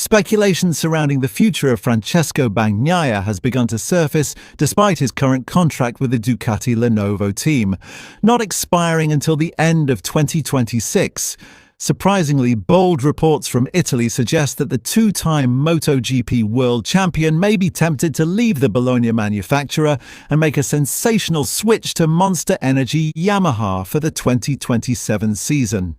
Speculation surrounding the future of Francesco Bagnaia has begun to surface despite his current contract with the Ducati Lenovo Team, not expiring until the end of 2026. Surprisingly, bold reports from Italy suggest that the two-time MotoGP World Champion may be tempted to leave the Bologna manufacturer and make a sensational switch to Monster Energy Yamaha for the 2027 season.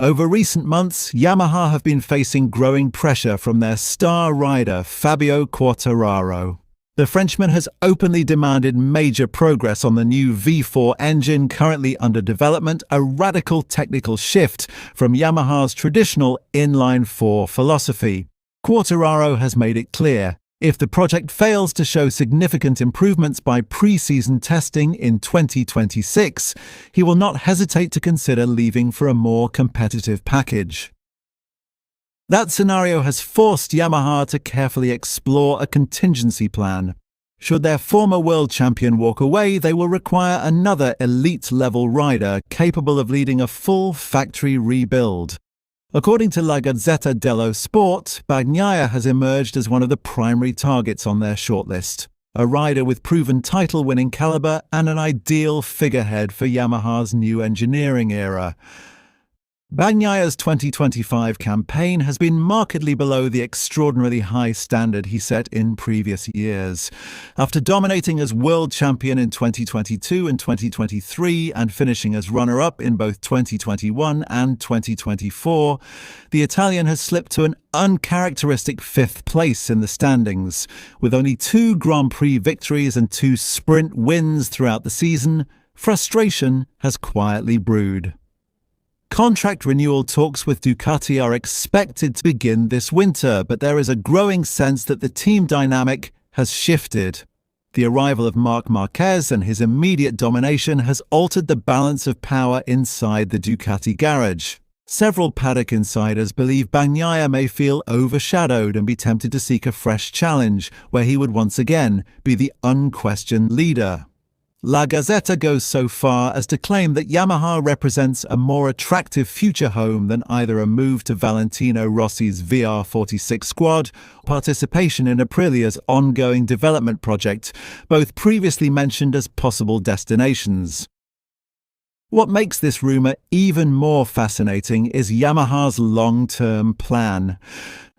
Over recent months, Yamaha have been facing growing pressure from their star rider Fabio Quartararo. The Frenchman has openly demanded major progress on the new V4 engine currently under development, a radical technical shift from Yamaha's traditional inline-4 philosophy. Quartararo has made it clear, if the project fails to show significant improvements by pre-season testing in 2026, he will not hesitate to consider leaving for a more competitive package. That scenario has forced Yamaha to carefully explore a contingency plan. Should their former world champion walk away, they will require another elite-level rider capable of leading a full factory rebuild. According to La Gazzetta dello Sport, Bagnaia has emerged as one of the primary targets on their shortlist, a rider with proven title-winning caliber and an ideal figurehead for Yamaha's new engineering era. Bagnaia's 2025 campaign has been markedly below the extraordinarily high standard he set in previous years. After dominating as world champion in 2022 and 2023 and finishing as runner-up in both 2021 and 2024, the Italian has slipped to an uncharacteristic fifth place in the standings. With only 2 Grand Prix victories and 2 sprint wins throughout the season, frustration has quietly brewed. Contract renewal talks with Ducati are expected to begin this winter, but there is a growing sense that the team dynamic has shifted. The arrival of Marc Marquez and his immediate domination has altered the balance of power inside the Ducati garage. Several paddock insiders believe Bagnaia may feel overshadowed and be tempted to seek a fresh challenge, where he would once again be the unquestioned leader. La Gazzetta goes so far as to claim that Yamaha represents a more attractive future home than either a move to Valentino Rossi's VR46 squad or participation in Aprilia's ongoing development project, both previously mentioned as possible destinations. What makes this rumor even more fascinating is Yamaha's long-term plan.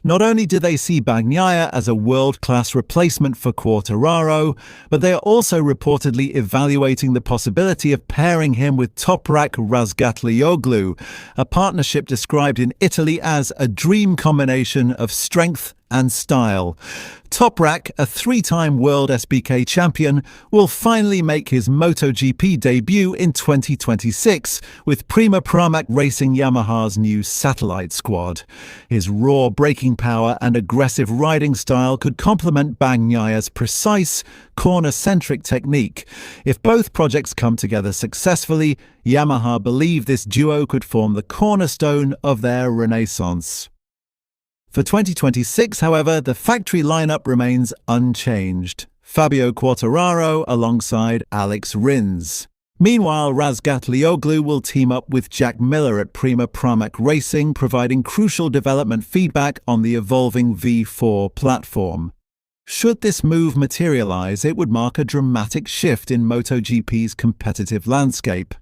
Not only do they see Bagnaia as a world-class replacement for Quartararo, but they are also reportedly evaluating the possibility of pairing him with Toprak Razgatlioglu, a partnership described in Italy as a dream combination of strength and style. Toprak, a 3-time world SBK champion, will finally make his MotoGP debut in 2026 with Prima Pramac Racing Yamaha's new satellite squad. His raw braking power and aggressive riding style could complement Bagnaia's precise, corner-centric technique. If both projects come together successfully, Yamaha believe this duo could form the cornerstone of their renaissance. For 2026, however, the factory lineup remains unchanged. Fabio Quartararo alongside Alex Rins. Meanwhile, Razgatlioglu will team up with Jack Miller at Prima Pramac Racing, providing crucial development feedback on the evolving V4 platform. Should this move materialize, it would mark a dramatic shift in MotoGP's competitive landscape.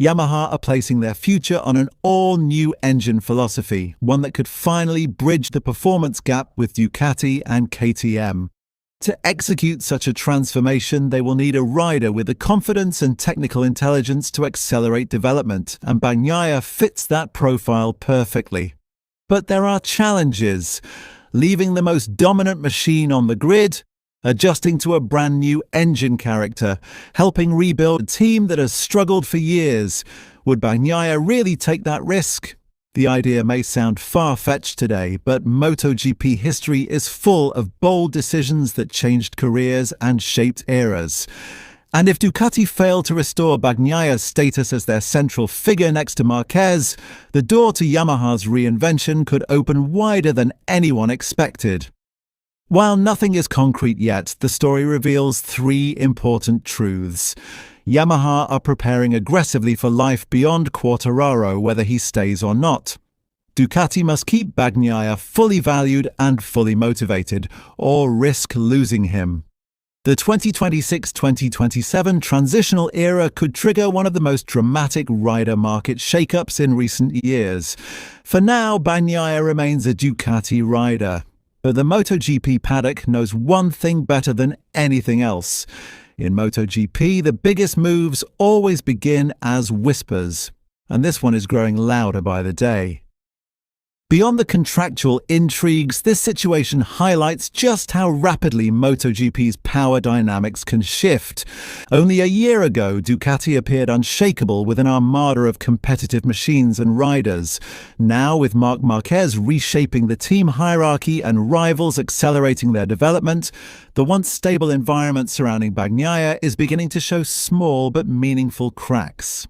Yamaha are placing their future on an all-new engine philosophy, one that could finally bridge the performance gap with Ducati and KTM. To execute such a transformation, they will need a rider with the confidence and technical intelligence to accelerate development, and Bagnaia fits that profile perfectly. But there are challenges. Leaving the most dominant machine on the grid, adjusting to a brand new engine character, helping rebuild a team that has struggled for years. Would Bagnaia really take that risk? The idea may sound far-fetched today, but MotoGP history is full of bold decisions that changed careers and shaped eras. And if Ducati fail to restore Bagnaia's status as their central figure next to Marquez, the door to Yamaha's reinvention could open wider than anyone expected. While nothing is concrete yet, the story reveals 3 important truths. Yamaha are preparing aggressively for life beyond Quartararo, whether he stays or not. Ducati must keep Bagnaia fully valued and fully motivated, or risk losing him. The 2026-2027 transitional era could trigger one of the most dramatic rider market shakeups in recent years. For now, Bagnaia remains a Ducati rider, but the MotoGP paddock knows one thing better than anything else. In MotoGP, the biggest moves always begin as whispers, and this one is growing louder by the day. Beyond the contractual intrigues, this situation highlights just how rapidly MotoGP's power dynamics can shift. Only a year ago, Ducati appeared unshakable with an armada of competitive machines and riders. Now, with Marc Marquez reshaping the team hierarchy and rivals accelerating their development, the once stable environment surrounding Bagnaia is beginning to show small but meaningful cracks.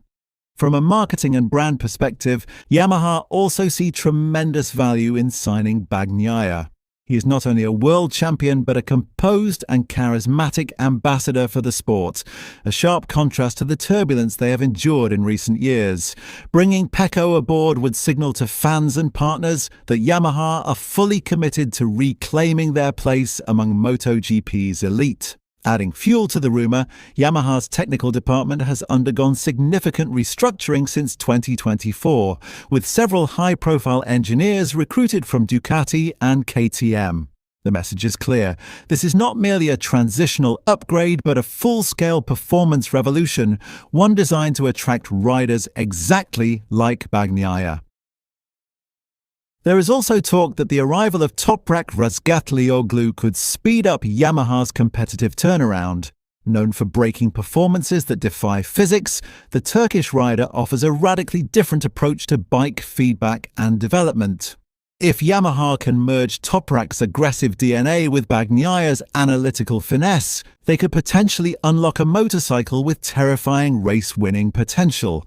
From a marketing and brand perspective, Yamaha also see tremendous value in signing Bagnaia. He is not only a world champion but a composed and charismatic ambassador for the sport, a sharp contrast to the turbulence they have endured in recent years. Bringing Pecco aboard would signal to fans and partners that Yamaha are fully committed to reclaiming their place among MotoGP's elite. Adding fuel to the rumour, Yamaha's technical department has undergone significant restructuring since 2024, with several high-profile engineers recruited from Ducati and KTM. The message is clear. This is not merely a transitional upgrade, but a full-scale performance revolution, one designed to attract riders exactly like Bagnaia. There is also talk that the arrival of Toprak Razgatlioglu could speed up Yamaha's competitive turnaround. Known for breaking performances that defy physics, the Turkish rider offers a radically different approach to bike feedback and development. If Yamaha can merge Toprak's aggressive DNA with Bagnaia's analytical finesse, they could potentially unlock a motorcycle with terrifying race-winning potential.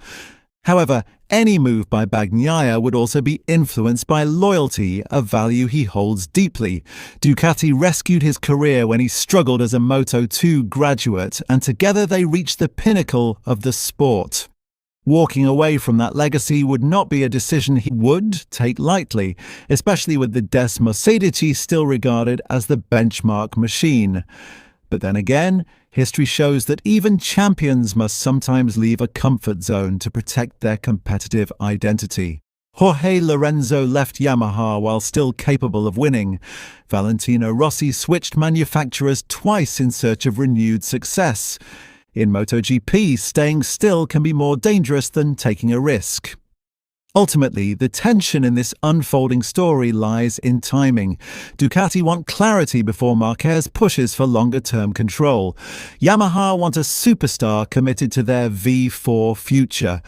However, any move by Bagnaia would also be influenced by loyalty, a value he holds deeply. Ducati rescued his career when he struggled as a Moto2 graduate, and together they reached the pinnacle of the sport. Walking away from that legacy would not be a decision he would take lightly, especially with the Des Mercedici still regarded as the benchmark machine. But then again, history shows that even champions must sometimes leave a comfort zone to protect their competitive identity. Jorge Lorenzo left Yamaha while still capable of winning. Valentino Rossi switched manufacturers twice in search of renewed success. In MotoGP, staying still can be more dangerous than taking a risk. Ultimately, the tension in this unfolding story lies in timing. Ducati want clarity before Marquez pushes for longer-term control. Yamaha want a superstar committed to their V4 future.